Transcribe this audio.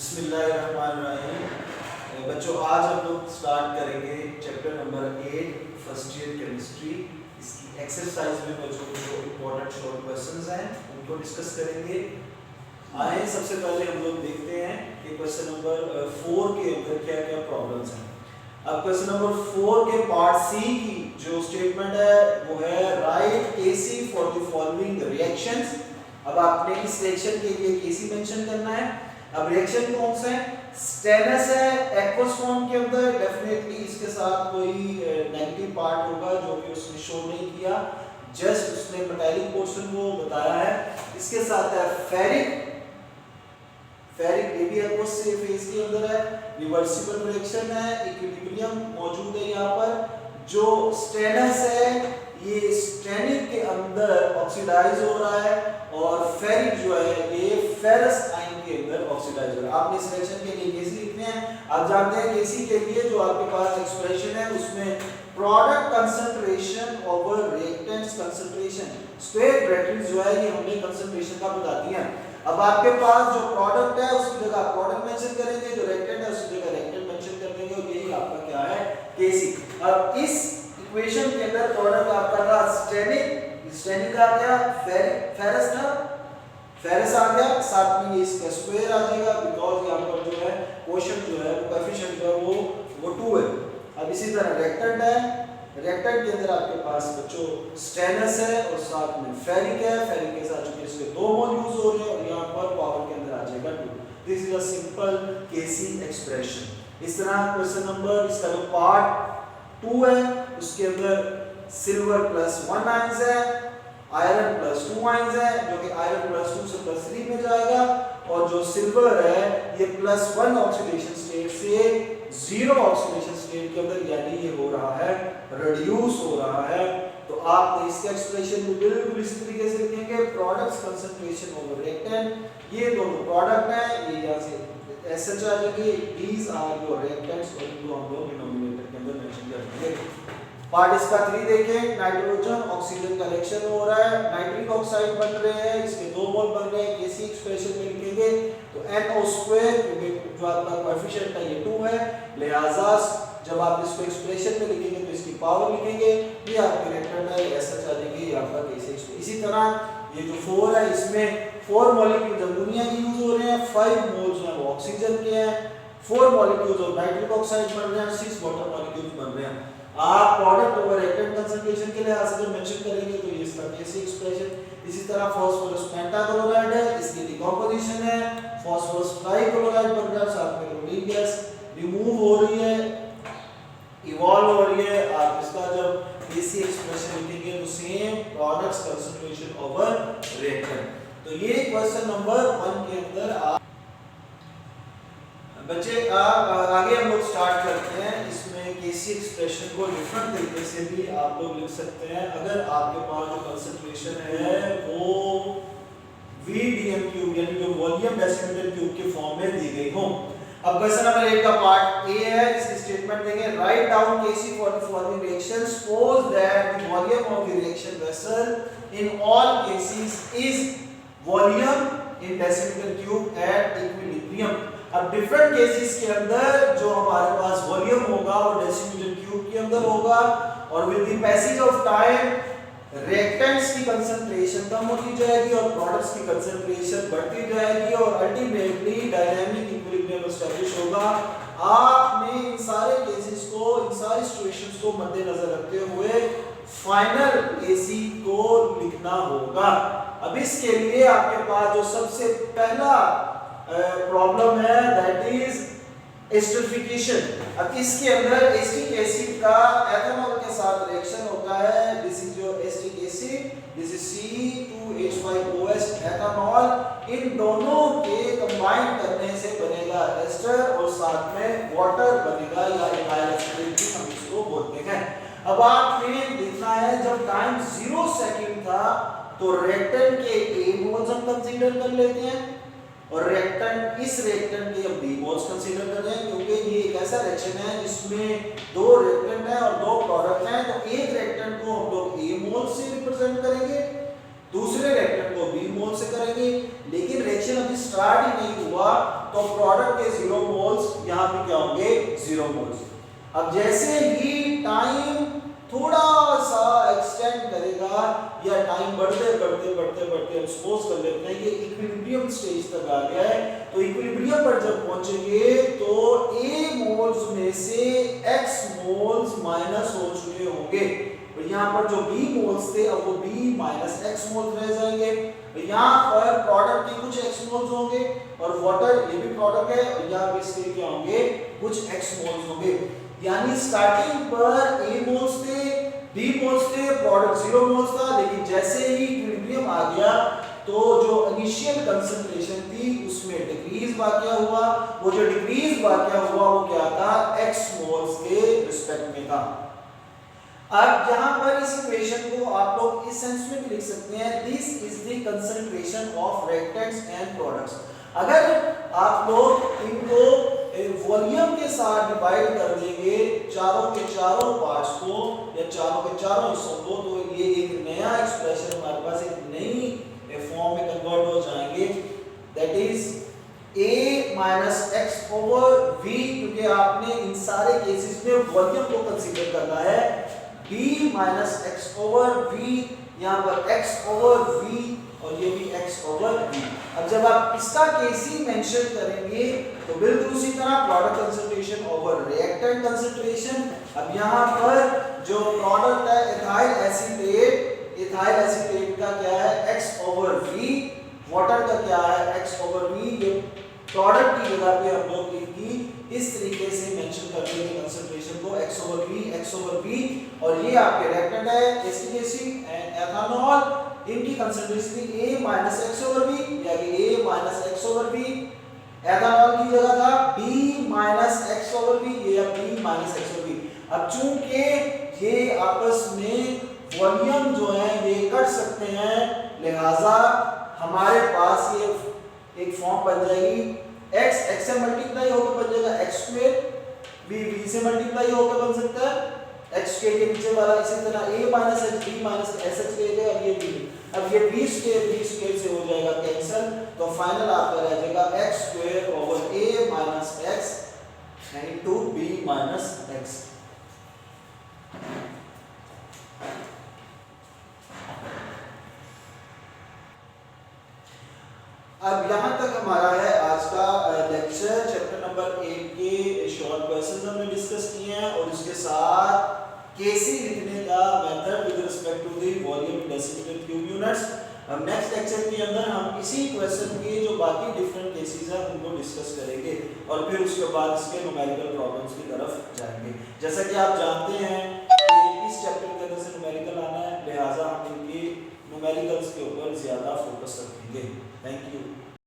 बिस्मिल्लाहिर्रहमानिर्रहीम। बच्चों आज हम लोग स्टार्ट करेंगे chapter number 8 first year chemistry. इसकी एक्सरसाइज में बच्चों जो इम्पोर्टेंट शॉर्ट क्वेश्चंस हैं उनको डिस्कस करेंगे। आए सबसे पहले हम लोग देखते हैं कि क्वेश्चन नंबर 4 के अंदर क्या क्या प्रॉब्लम्स हैं। अब क्वेश्चन नंबर 4 के पार्ट सी की जो स्टेटमेंट है वो है right KC for the following reactions. अब आपने इस रिएक्शन के लिए केसी मेंशन करना है। अब रिएक्शन कौन सा है? स्टेनस है एक्वस फॉर्म के अंदर, डेफिनेटली इसके साथ कोई नेगेटिव पार्ट होगा जो कि उसने शो नहीं किया, जस्ट उसने मेटालिक पोर्शन को बताया है। इसके साथ है फेरिक ये भी एक्वस से फेज के अंदर है। रिवर्सिबल रिएक्शन है, इक्विलिब्रियम मौजूद है यहाँ पर। जो स्टेनस है ये स्टेनिक के अंदर ऑक्सीडाइज हो रहा है और फेरिक जो है ये फेरस आयन के अंदर ऑक्सीडाइज हो रहा है। आपने इस रिएक्शन के लिए केसी लिखने हैं। आप जानते हैं केसी के लिए जो आपके पास एक्सप्रेशन है उसमें product concentration over reactants concentration square bracket जो है ये हमने कंसंट्रेशन का बता दिया। अब आपके पास जो प्रोडक्ट है उसकी जगह प्रोडक्ट मेंशन करेंगे, जो रिएक्टेंट है उसकी जगह रिएक्टेंट मेंशन कर देंगे और यही आपका क्या है केसी। अब इस इक्वेशन के अंदर प्रोडक्ट आपका था स्टेनिक आ गया, फेरस था, फेरस आ गया, साथ में ये इसका स्क्वायर आ जाएगा बिकॉज़ यहां पर जो है कोएफिशिएंट जो है कोएफिशिएंट जो है वो 2 है। अब इसी तरह रिएक्टेंट है, रिएक्टेंट के अंदर आपके पास बच्चों स्टेनस है और साथ में फेरिक है, फेरिक के साथ चूंकि इसके 2 मोल यूज हो रहे हैं और यहां पर पावर के अंदर आ जाएगा 2। This is a simple KC expression. इस तरह क्वेश्चन नंबर इसका जो पार्ट 2 है उसके अंदर सिल्वर प्लस 1 आयंस है, आयरन प्लस 2 आयंस है जो कि आयरन प्लस 2 से प्लस 3 में जाएगा और जो सिल्वर है ये प्लस 1 ऑक्सीडेशन स्टेट से 0 ऑक्सीडेशन स्टेट के अंदर यानी ये हो रहा है रिड्यूस हो रहा है। तो आपने इसके एक्सप्रेशन को बिल्कुल इसी तरीके से लिखेंगे प्रोडक्ट्स कंसंट्रेशन ओवर रिएक्टेंट। ये दोनों प्रोडक्ट हैं, ये यहां से ऐसे आ जाएंगे, दीस आर योर रिएक्टेंट्स और इनको हम लोग डिनोमिनेटर के अंदर मेंशन कर देंगे। पार्ट इसका 3 देखें, नाइट्रोजन ऑक्सीजन का रिएक्शन हो रहा है, नाइट्रिक ऑक्साइड बन रहे हैं, इसके 2 मोल बन रहे हैं, केसी एक्सप्रेशन में लिखेंगे तो NO2 क्योंकि जो आपका कोएफिशिएंट है ये 2 है, लिहाजा जब आप इसको एक्सप्रेशन में लिखेंगे तो इसकी पावर लिखेंगे, ये आपके रिएक्टेंट है, ऐसा चलेगी ये आपका केसी। इसी तरह ये जो 4 है इसमें 4 मॉलिक्यूल्स अमोनिया के यूज हो रहे हैं, 5 मोल्स हैं वो ऑक्सीजन के हैं, 4 मॉलिक्यूल्स ऑफ नाइट्रिक ऑक्साइड बन रहे हैं, 6 वाटर मॉलिक्यूल्स बन रहे हैं। आप प्रोडक्ट ओवर रिएक्टेंट कंसंट्रेशन के लिहाज से जो मेंशन करेंगे तो ये इसका केसी एक्सप्रेशन। इसी तरह फास्फोरस पेंटाक्लोराइड है, इसकी डिकम्पोजिशन है, फास्फोरस ट्राइक्लोराइड बन रहा है, साथ में क्लोरीन गैस रिमूव हो रही है, इवॉल्व हो रही है। आप इसका जब केसी एक्सप्रेशन लिखेंगे तो same products concentration over reactant. तो ये क्वेश्चन नंबर 1 के अंदर बच्चे आगे हम लोग स्टार्ट करते हैं। इसमें केसी एक्सप्रेशन को डिफरेंट तरीके से भी आप लोग लिख सकते हैं। अगर आपके पास जो कंसंट्रेशन है वो VDM क्यूब यानी जो वॉल्यूम डेसिमीटर क्यूब के फॉर्म में दी गई हो। अब क्वेश्चन नंबर 8 का पार्ट ए है, इसकी स्टेटमेंट देंगे write down KC for the following reactions, suppose that the volume of the reaction vessel in all cases is volume in decimetre cube at equilibrium. अब different cases के अंदर जो हमारे पास volume होगा वो डेसिमीटर क्यूब के अंदर होगा और with the passage of time reactants की कंसंट्रेशन कम होती जाएगी और प्रोडक्ट्स की कंसंट्रेशन बढ़ती जाएगी और अल्टीमेटली डायनामिक इक्विलिब्रियम एस्टैब्लिश होगा। आपने इन सारे केसेस को, इन सारी सिचुएशंस को मद्देनजर रखते हुए फाइनल केसी को लिखना होगा। अब इसके लिए आपके पास जो सबसे पहला प्रॉब्लम है दैट इज एस्टरिफिकेशन। अब इसके अंदर एसिटिक एसिड का एथेनॉल के साथ रिएक्शन होता है, this is your acetic acid, this is C2H5OH ethanol. इन दोनों के कंबाइन करने से बनेगा एस्टर और साथ में वाटर बनेगा या इथाइल एसिड हम इसको बोलते हैं। अब आपने देखना है जब टाइम 0 सेकंड था तो रिएक्टेंट के A मोल्स हम कंसीडर कर लेते हैं और रिएक्टेंट इस रिएक्टेंट के हम B मोल्स कंसीडर कर रहे हैं क्योंकि ये एक ऐसा रिएक्शन है जिसमें 2 रिएक्टेंट हैं और 2 प्रोडक्ट हैं। तो एक रिएक्टेंट को हम लोग A मोल से रिप्रेजेंट करेंगे, दूसरे रिएक्टेंट को B मोल से करेंगे, लेकिन रिएक्शन अभी स्टार्ट ही नहीं हुआ तो प्रोडक्ट के 0 मोल्स यहाँ पे क्या होंगे 0 मोल्स। अब जैसे ही टाइम थोड़ा सा एक्सटेंड करेगा या टाइम बढ़ते बढ़ते बढ़ते बढ़ते हम सपोज कर लेते हैं कि इक्विलिब्रियम स्टेज तक आ गया है, तो इक्विलिब्रियम पर जब पहुंचेंगे तो A मोल्स में से X मोल्स माइनस हो चुके होंगे, तो यहाँ पर जो B मोल्स थे अब वो B माइनस X मोल्स रह जाएंगे। यहाँ पर प्रोडक्ट के कुछ X मोल्स होंगे और वाटर ये भी प्रोडक्ट है और यहाँ पे इसके क्या होंगे कुछ X मोल्स होंगे। यानी स्टार्टिंग पर A मोल्स थे, B मोल्स थे, प्रोडक्ट 0 मोल्स था, लेकिन जैसे ही इक्विलिब्रियम आ गया तो जो इनिशियल कंसंट्रेशन थी उसमें डिक्रीज वाकया हुआ। वो जो डिक्रीज वाकया हुआ वो क्या था X मोल्स के रिस्पेक्ट में था। अब यहाँ पर इस इक्वेशन को आप लोग इस सेंस में भी लिख सकते हैं, this is the concentration of reactants and products. अगर आप लोग इनको वॉल्यूम के साथ डिवाइड कर देंगे चारों के चारों पार्ट्स को या चारों के चारों हिस्सों को, तो ये एक नया एक्सप्रेशन हमारे पास एक नई फॉर्म में कन्वर्ट हो जाएंगे, that is A minus x over V, क्योंकि आपने इन सारे केसेस में वॉल्यूम को कंसीडर करना है। B minus x over V, यहाँ पर x ओवर V और ये भी x ओवर V। अब जब आप इसका केसी मेंशन करेंगे तो बिल्कुल उसी तरह product concentration over reactant concentration. अब यहाँ पर जो प्रोडक्ट है इथाइल एसीटेट का क्या है x ओवर V, वाटर का क्या है x ओवर V। ये प्रोडक्ट की जगह पे हम लोग इनकी इस तरीके से मेंशन कर देंगे कंसंट्रेशन को x ओवर V और ये आपके रिएक्टेंट है एसिटिक एसिड एंड एथेनॉल, इनकी कंसंट्रेशन थी A minus x over V, यानी A minus x over V। Ethanol की जगह था B minus x over V, ये B minus x over V। अब चूंकि ये आपस में वॉल्यूम जो है ये कट सकते हैं, लिहाजा हमारे पास ये एक फॉर्म बन जाएगी x से मल्टीप्लाई होकर बन जाएगा x स्क्वायर, b से मल्टीप्लाई होकर बन सकता है x के नीचे वाला, इसी तरह a minus h b minus sh ले जाएगा, अब ये b, अब ये b स्क्वायर से हो जाएगा कैंसिल, तो फाइनल आपका रह जाएगा x square over a minus x यानी 2b माइनस x। अब यहाँ तक हमारा है आज का लेक्चर। चैप्टर नंबर 8 के शॉर्ट क्वेश्चंस हमने डिस्कस किए हैं और उसके साथ केसी लिखने का method with respect to the volume decimetre cube units. हम नेक्स्ट लेक्चर के अंदर हम इसी क्वेश्चन के जो बाकी डिफरेंट केसेस हैं उनको डिस्कस करेंगे और फिर उसके बाद इसके न्यूमेरिकल प्रॉब्लम्स की तरफ जाएंगे। जैसा कि आप जानते हैं कि इस चैप्टर के अंदर से न्यूमेरिकल आना है, लिहाजा हम इनकी न्यूमेरिकल्स के ऊपर ज़्यादा फोकस रखेंगे। Thank you.